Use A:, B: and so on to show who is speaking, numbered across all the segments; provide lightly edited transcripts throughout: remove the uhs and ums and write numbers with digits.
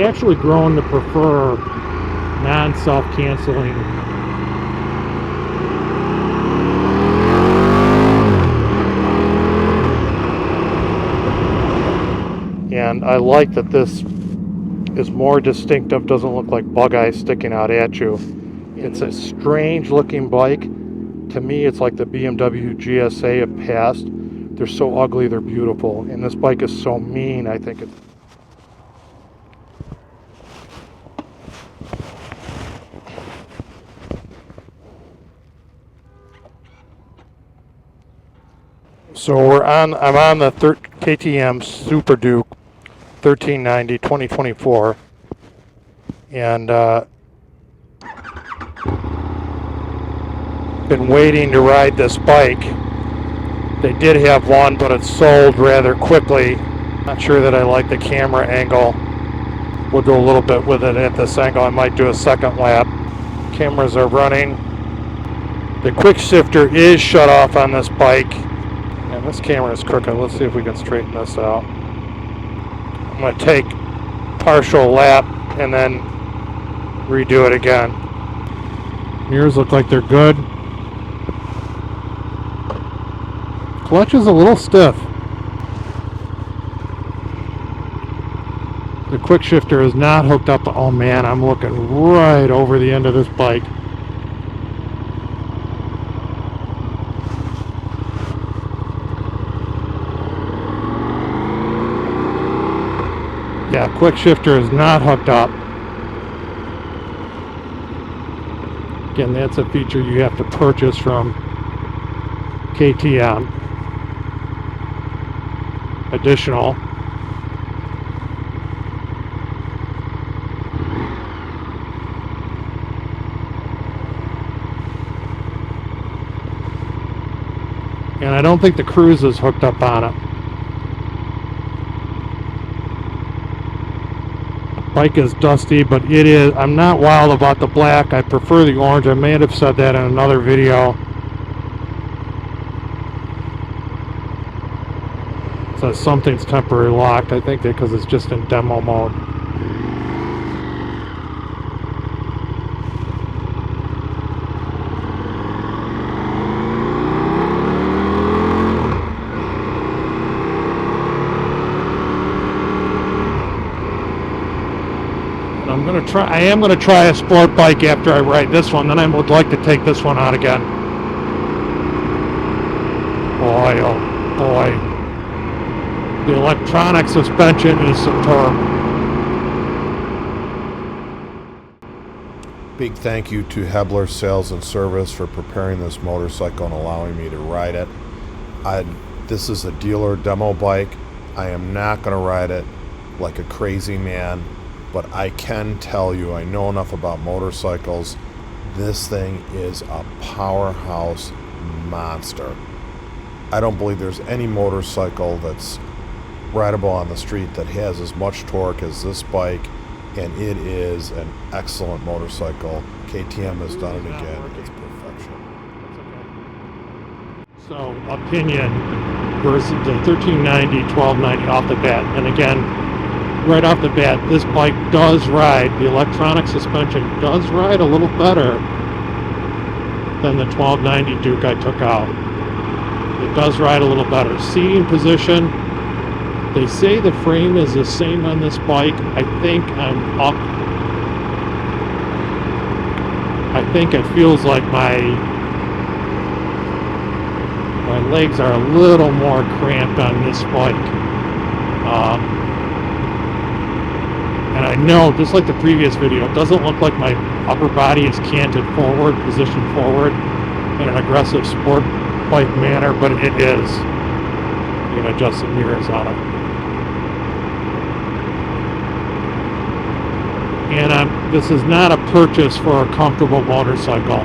A: actually grown to prefer non-self-canceling and I like that this is more distinctive, doesn't look like bug eyes sticking out at you. It's a strange looking bike. To me, it's like the BMW GSA of past. They're so ugly, they're beautiful. And this bike is so mean, I think it's... So I'm on the KTM Super Duke 1390 2024. And been waiting to ride this bike. They did have one, but it sold rather quickly. Not sure that I like the camera angle. We'll do a little bit with it at this angle. I might do a second lap. Cameras are running. The quick shifter is shut off on this bike. And this camera is crooked. Let's see if we can straighten this out. I'm going to take partial lap and then redo it again. Mirrors look like they're good. Clutch is a little stiff. The quick shifter is not hooked up. Oh man, I'm looking right over the end of this bike. Yeah, quick shifter is not hooked up. Again, that's a feature you have to purchase from KTM. Additional. And I don't think the Cruise is hooked up on it. Bike is dusty, but it is. I'm not wild about the black. I prefer the orange. I may have said that in another video. It says something's temporarily locked. I think that because it's just in demo mode. I am going to try a sport bike after I ride this one. Then I would like to take this one out again. Boy, oh boy. The electronic suspension is superb.
B: Big thank you to Hebler Sales and Service for preparing this motorcycle and allowing me to ride it. This is a dealer demo bike. I am not going to ride it like a crazy man. But I can tell you, I know enough about motorcycles. This thing is a powerhouse monster. I don't believe there's any motorcycle that's rideable on the street that has as much torque as this bike, and it is an excellent motorcycle. KTM has done it again. It's perfection.
A: So, opinion versus the 1390, 1290 off the bat. And again, right off the bat, this bike does ride, the electronic suspension does ride a little better than the 1290 Duke I took out. It does ride a little better. Seating position, they say the frame is the same on this bike. I think I'm up. I think it feels like my legs are a little more cramped on this bike. And I know, just like the previous video, it doesn't look like my upper body is canted forward, positioned forward in an aggressive sport bike manner, but it is. You can adjust the mirrors on it. And this is not a purchase for a comfortable motorcycle.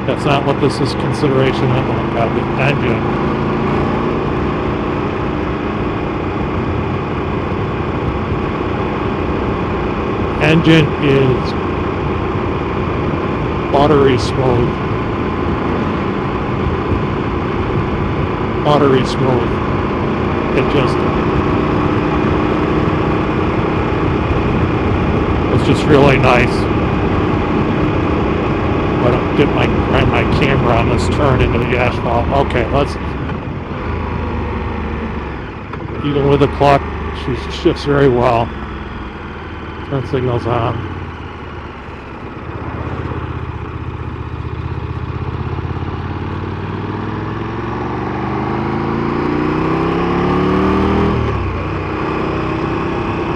A: That's not what this is consideration of. The engine. Engine is buttery smooth. Buttery smooth. It just was just really nice. But I'll get my camera on this turn into the asphalt. Okay, let's. Even with the clutch, she shifts very well. Turn signal's on.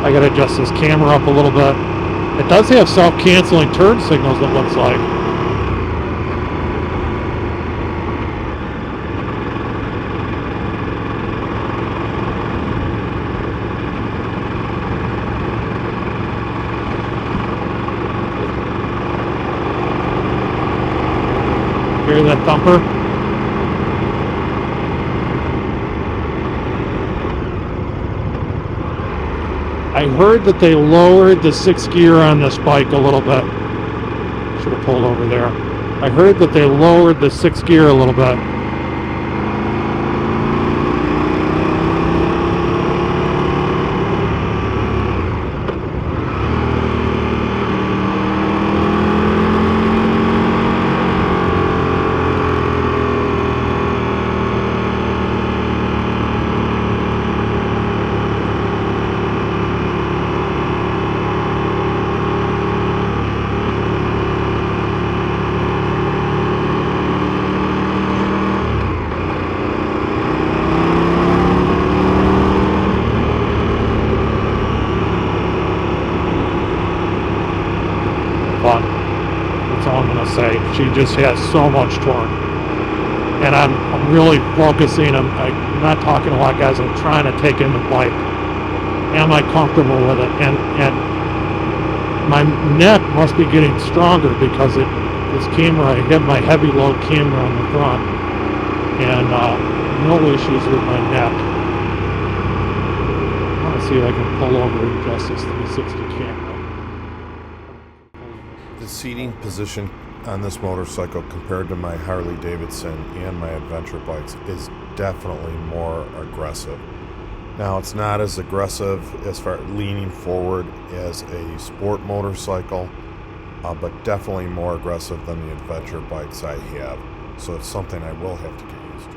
A: I gotta adjust this camera up a little bit. It does have self-canceling turn signals, it looks like. Hear that thumper? I heard that they lowered the 6th gear on this bike a little bit. Should have pulled over there. I heard that they lowered the 6th gear a little bit. Fun. That's all I'm gonna say. She just has so much torque, and I'm really focusing. I'm not talking a lot, guys. I'm trying to take in the bike. Am I comfortable with it? And my neck must be getting stronger because this camera. I have my heavy load camera on the front, and no issues with my neck. I want to see if I can pull over and adjust this 360 camera.
B: The seating position on this motorcycle compared to my Harley Davidson and my adventure bikes is definitely more aggressive. Now, it's not as aggressive as far as leaning forward as a sport motorcycle, but definitely more aggressive than the adventure bikes I have. So it's something I will have to get used to.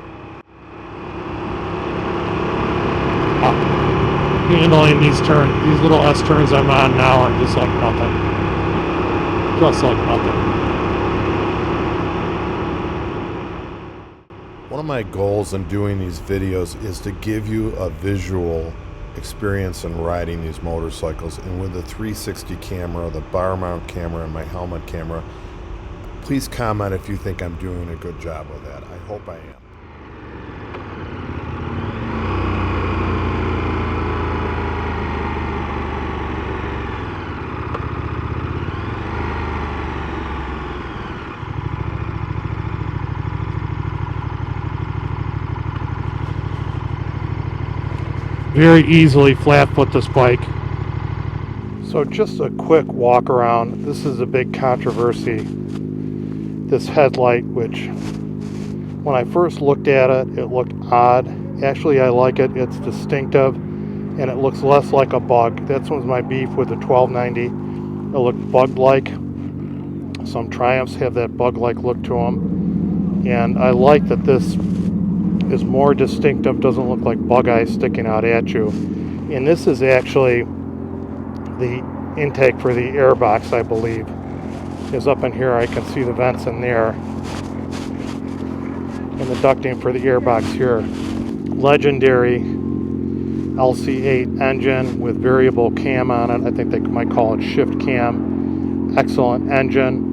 A: Handling these turns, these little S turns I'm on now are just like nothing. Just like nothing.
B: One of my goals in doing these videos is to give you a visual experience in riding these motorcycles, and with the 360 camera, the bar mount camera, and my helmet camera, please comment if you think I'm doing a good job with that. I hope I am.
A: Very easily flat foot this bike. So just a quick walk around. This is a big controversy. This headlight, which when I first looked at it, it looked odd. Actually, I like it. It's distinctive and it looks less like a bug. That's was my beef with the 1290. It looked bug-like. Some Triumphs have that bug-like look to them. And I like that this is more distinctive, doesn't look like bug eyes sticking out at you. And this is actually the intake for the air box, I believe, is up in here. I can see the vents in there, and the ducting for the air box here. Legendary LC8 engine with variable cam on it. I think they might call it shift cam. Excellent engine.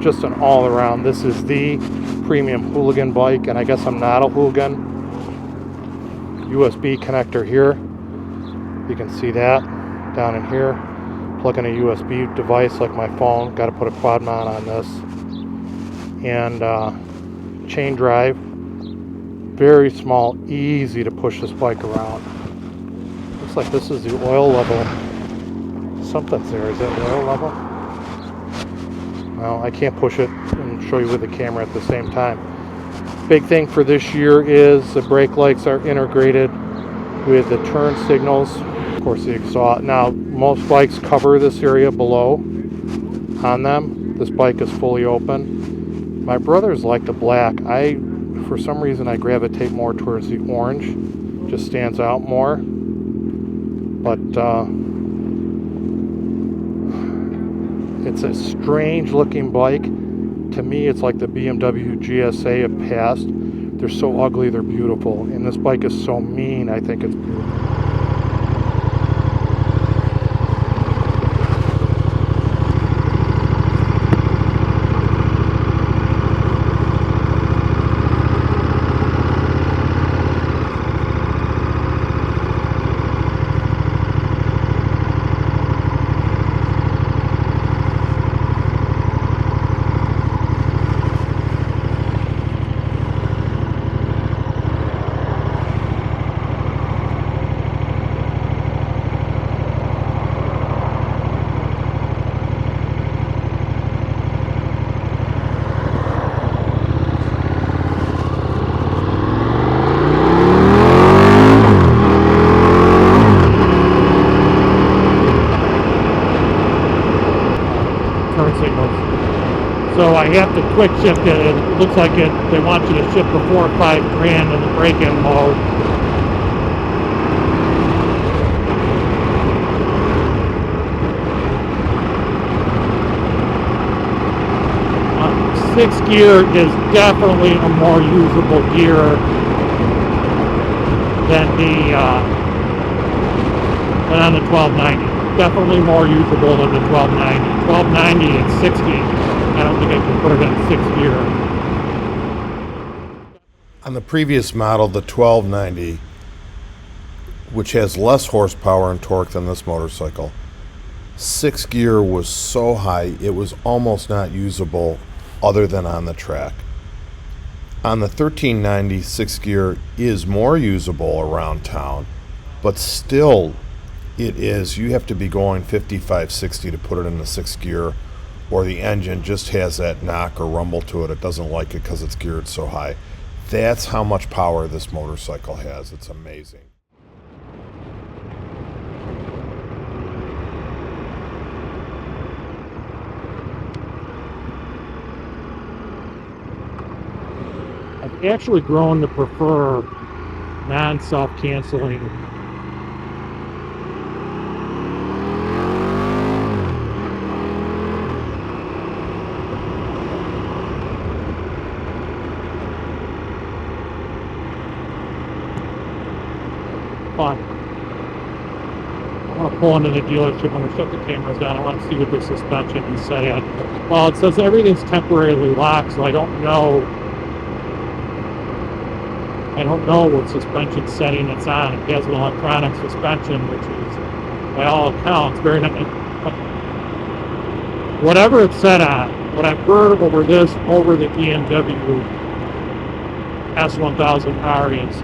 A: Just an all around. This is the premium hooligan bike, and I guess I'm not a hooligan. USB connector here. You can see that down in here. Plug in a USB device like my phone. Got to put a quad mount on this. And chain drive. Very small, easy to push this bike around. Looks like this is the oil level. Something's there. Is that oil level? Well, I can't push it and show you with the camera at the same time. Big thing for this year is the brake lights are integrated with the turn signals. course, the exhaust. Now, most bikes cover this area below on them. This bike is fully open. My brothers like the black. For some reason, I gravitate more towards the orange. Just stands out more. But it's a strange looking bike. To me, it's like the BMW GSA of past. They're so ugly, they're beautiful. And this bike is so mean, I think it's beautiful. Turn signals. So I have to quick shift it. It looks like they want you to shift for $4 or $5 grand in the break-in mode. Sixth gear is definitely a more usable gear than on the 1290. Definitely more usable than the 1290. 1290 at 60, I don't think I can put it in sixth gear.
B: On the previous model, the 1290, which has less horsepower and torque than this motorcycle, sixth gear was so high it was almost not usable other than on the track. On the 1390, sixth gear is more usable around town, but still you have to be going 55, 60 to put it in the sixth gear, or the engine just has that knock or rumble to it. It doesn't like it because it's geared so high. That's how much power this motorcycle has. It's amazing.
A: I've actually grown to prefer non-self-canceling fun. I want to pull into the dealership. I'm going to shut the cameras down. I want to see what the suspension is set at. Well, it says everything's temporarily locked, so I don't know what suspension setting it's on. It has an electronic suspension, which is, by all accounts, very nice. Whatever it's set on, what I've heard over the BMW S1000R is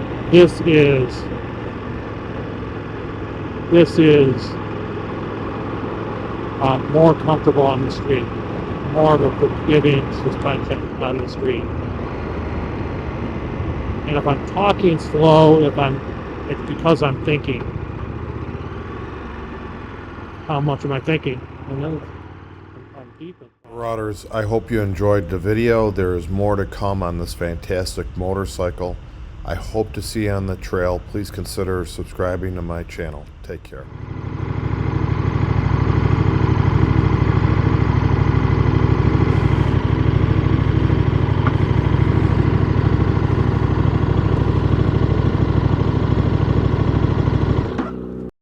A: this is more comfortable on the street, more of a forgiving suspension on the street. And if I'm talking slow, it's because I'm thinking. How much am I thinking? And then I'm deep in.
B: Marauders, I hope you enjoyed the video. There is more to come on this fantastic motorcycle. I hope to see you on the trail. Please consider subscribing to my channel. Take care.